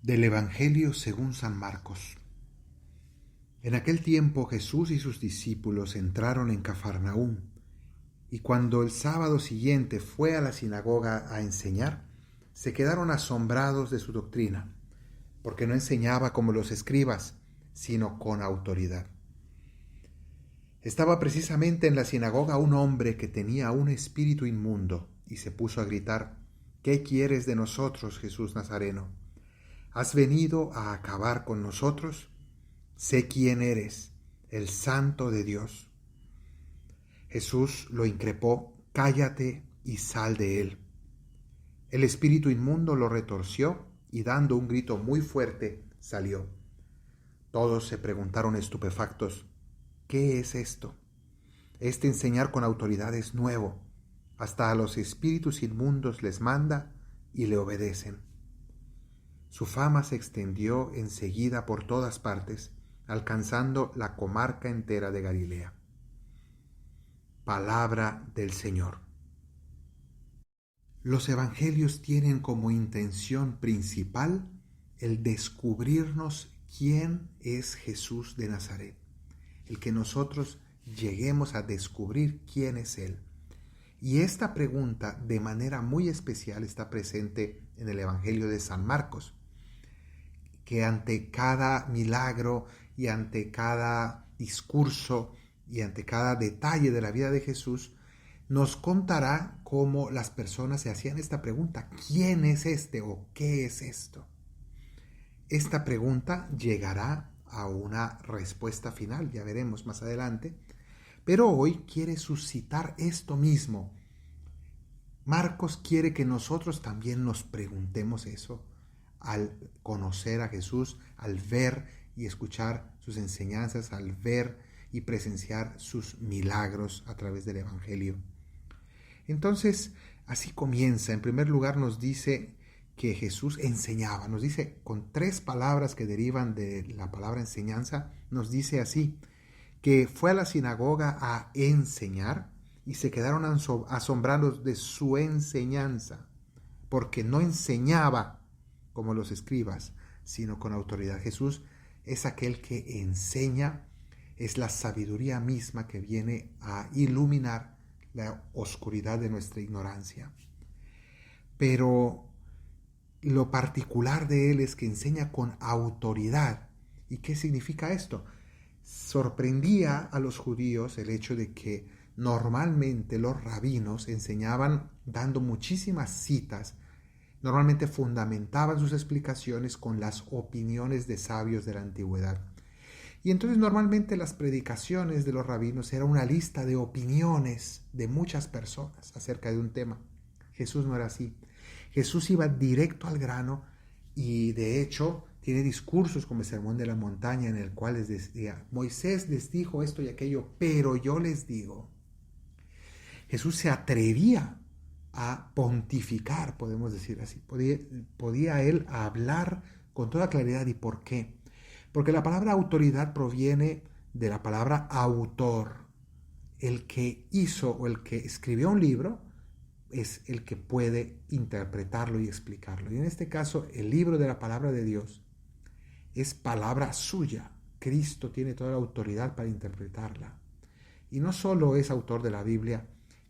Del Evangelio según San Marcos. En aquel tiempo Jesús y sus discípulos entraron en Cafarnaúm, y cuando el sábado siguiente fue a la sinagoga a enseñar, se quedaron asombrados de su doctrina, porque no enseñaba como los escribas, sino con autoridad. Estaba precisamente en la sinagoga un hombre que tenía un espíritu inmundo, y se puso a gritar: ¿Qué quieres de nosotros, Jesús Nazareno? ¿Has venido a acabar con nosotros? Sé quién eres, el Santo de Dios. Jesús lo increpó: cállate y sal de él. El espíritu inmundo lo retorció y dando un grito muy fuerte salió. Todos se preguntaron estupefactos: ¿qué es esto? Este enseñar con autoridad es nuevo. Hasta a los espíritus inmundos les manda y le obedecen. Su fama se extendió enseguida por todas partes, alcanzando la comarca entera de Galilea. Palabra del Señor. Los evangelios tienen como intención principal el descubrirnos quién es Jesús de Nazaret, el que nosotros lleguemos a descubrir quién es Él. Y esta pregunta de manera muy especial está presente en el Evangelio de San Marcos, que ante cada milagro y ante cada discurso y ante cada detalle de la vida de Jesús, nos contará cómo las personas se hacían esta pregunta: ¿quién es este o qué es esto? Esta pregunta llegará a una respuesta final, ya veremos más adelante, pero hoy quiere suscitar esto mismo. Marcos quiere que nosotros también nos preguntemos eso al conocer a Jesús, al ver y escuchar sus enseñanzas, al ver y presenciar sus milagros a través del Evangelio. Entonces, así comienza. En primer lugar nos dice que Jesús enseñaba, nos dice con tres palabras que derivan de la palabra enseñanza, nos dice así, que fue a la sinagoga a enseñar y se quedaron asombrados de su enseñanza, porque no enseñaba como los escribas, sino con autoridad. Jesús es aquel que enseña, es la sabiduría misma que viene a iluminar la oscuridad de nuestra ignorancia. Pero lo particular de él es que enseña con autoridad. ¿Y qué significa esto? Sorprendía a los judíos el hecho de que normalmente los rabinos enseñaban dando muchísimas citas. Normalmente fundamentaban sus explicaciones con las opiniones de sabios de la antigüedad. Y entonces normalmente las predicaciones de los rabinos eran una lista de opiniones de muchas personas acerca de un tema. Jesús no era así. Jesús iba directo al grano y de hecho tiene discursos como el Sermón de la Montaña en el cual les decía: Moisés les dijo esto y aquello, pero yo les digo. Jesús se atrevía a pontificar, podemos decir así. Podía él hablar con toda claridad. ¿Y por qué? Porque la palabra autoridad proviene de la palabra autor. El que hizo o el que escribió un libro es el que puede interpretarlo y explicarlo. Y en este caso, el libro de la palabra de Dios es palabra suya. Cristo tiene toda la autoridad para interpretarla. Y no solo es autor de la Biblia,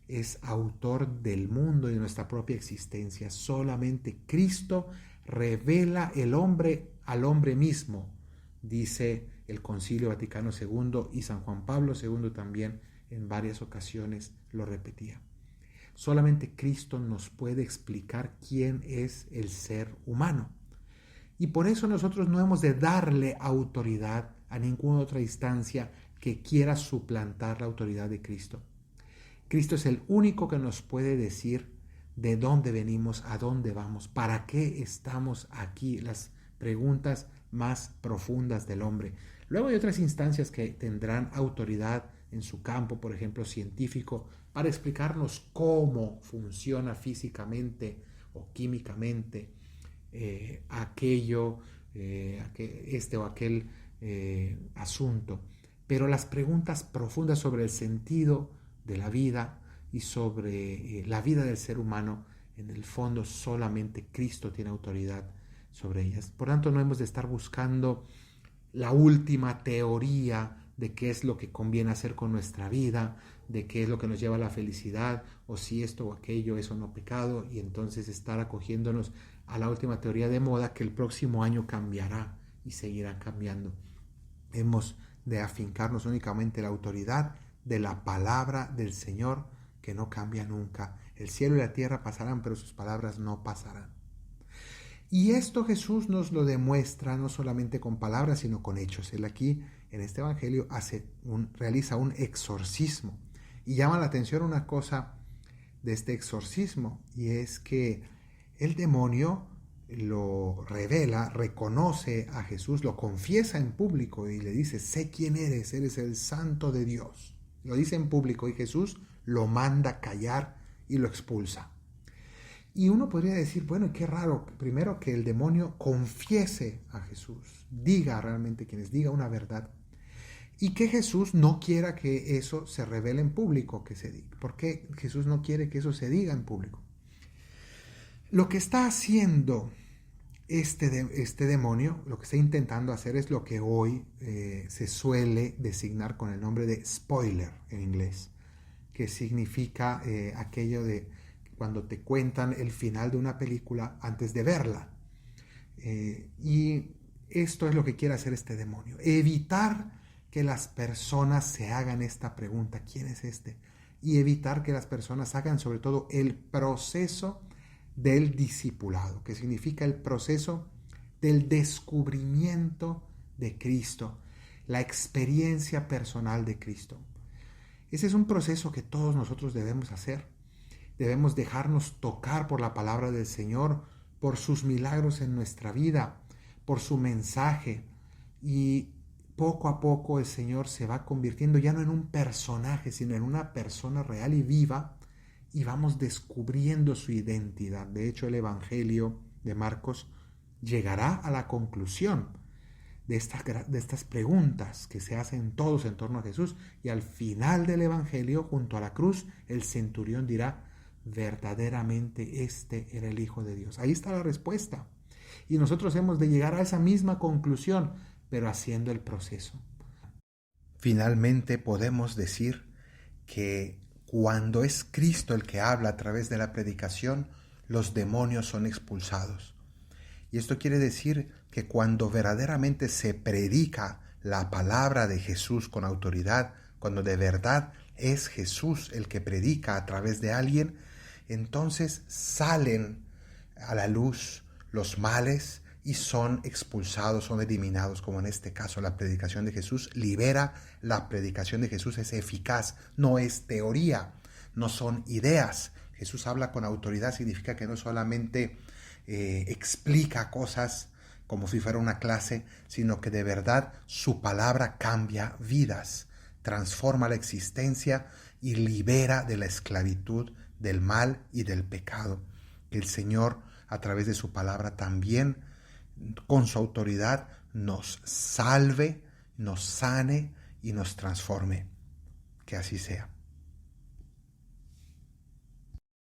es autor del mundo y de nuestra propia existencia. Solamente Cristo revela el hombre al hombre mismo, dice el Concilio Vaticano II, y San Juan Pablo II también en varias ocasiones lo repetía. Solamente Cristo nos puede explicar quién es el ser humano. Y por eso nosotros no hemos de darle autoridad a ninguna otra instancia que quiera suplantar la autoridad de Cristo. Cristo es el único que nos puede decir de dónde venimos, a dónde vamos, para qué estamos aquí, las preguntas más profundas del hombre. Luego hay otras instancias que tendrán autoridad en su campo, por ejemplo, científico, para explicarnos cómo funciona físicamente o químicamente este o aquel asunto. Pero las preguntas profundas sobre el sentido de la vida y sobre la vida del ser humano, en el fondo solamente Cristo tiene autoridad sobre ellas. Por tanto, no hemos de estar buscando la última teoría de qué es lo que conviene hacer con nuestra vida, de qué es lo que nos lleva a la felicidad, o si esto o aquello es o no pecado, y entonces estar acogiéndonos a la última teoría de moda que el próximo año cambiará y seguirá cambiando. Hemos de afincarnos únicamente en la autoridad de la palabra del Señor, que no cambia nunca. El cielo y la tierra pasarán, pero sus palabras no pasarán. Y esto Jesús nos lo demuestra no solamente con palabras, sino con hechos. Él aquí, en este evangelio, realiza un exorcismo. Y llama la atención una cosa de este exorcismo, y es que el demonio lo revela, reconoce a Jesús, lo confiesa en público y le dice: sé quién eres el Santo de Dios. Lo dice en público y Jesús lo manda callar y lo expulsa. Y uno podría decir, bueno, qué raro, primero que el demonio confiese a Jesús, diga realmente quién es, diga una verdad, y que Jesús no quiera que eso se revele en público, que se diga. ¿Por qué Jesús no quiere que eso se diga en público? Lo que está haciendo este demonio, lo que está intentando hacer es lo que hoy se suele designar con el nombre de spoiler en inglés, que significa aquello de cuando te cuentan el final de una película antes de verla. Y esto es lo que quiere hacer este demonio, evitar que las personas se hagan esta pregunta: ¿quién es este? Y evitar que las personas hagan sobre todo el proceso del discipulado, que significa el proceso del descubrimiento de Cristo, la experiencia personal de Cristo. Ese es un proceso que todos nosotros debemos hacer. Debemos dejarnos tocar por la palabra del Señor, por sus milagros en nuestra vida, por su mensaje. Y poco a poco el Señor se va convirtiendo ya no en un personaje, sino en una persona real y viva, y vamos descubriendo su identidad. De hecho, el Evangelio de Marcos llegará a la conclusión de estas preguntas que se hacen todos en torno a Jesús, y al final del Evangelio, junto a la cruz, el centurión dirá: verdaderamente este era el Hijo de Dios. Ahí está la respuesta. Y nosotros hemos de llegar a esa misma conclusión, pero haciendo el proceso. Finalmente podemos decir que cuando es Cristo el que habla a través de la predicación, los demonios son expulsados. Y esto quiere decir que cuando verdaderamente se predica la palabra de Jesús con autoridad, cuando de verdad es Jesús el que predica a través de alguien, entonces salen a la luz los males y son expulsados, son eliminados, como en este caso la predicación de Jesús libera. La predicación de Jesús es eficaz, no es teoría, no son ideas. Jesús habla con autoridad, significa que no solamente explica cosas como si fuera una clase, sino que de verdad su palabra cambia vidas, transforma la existencia y libera de la esclavitud, del mal y del pecado. Que el Señor, a través de su palabra, también con su autoridad nos salve, nos sane y nos transforme. Que así sea.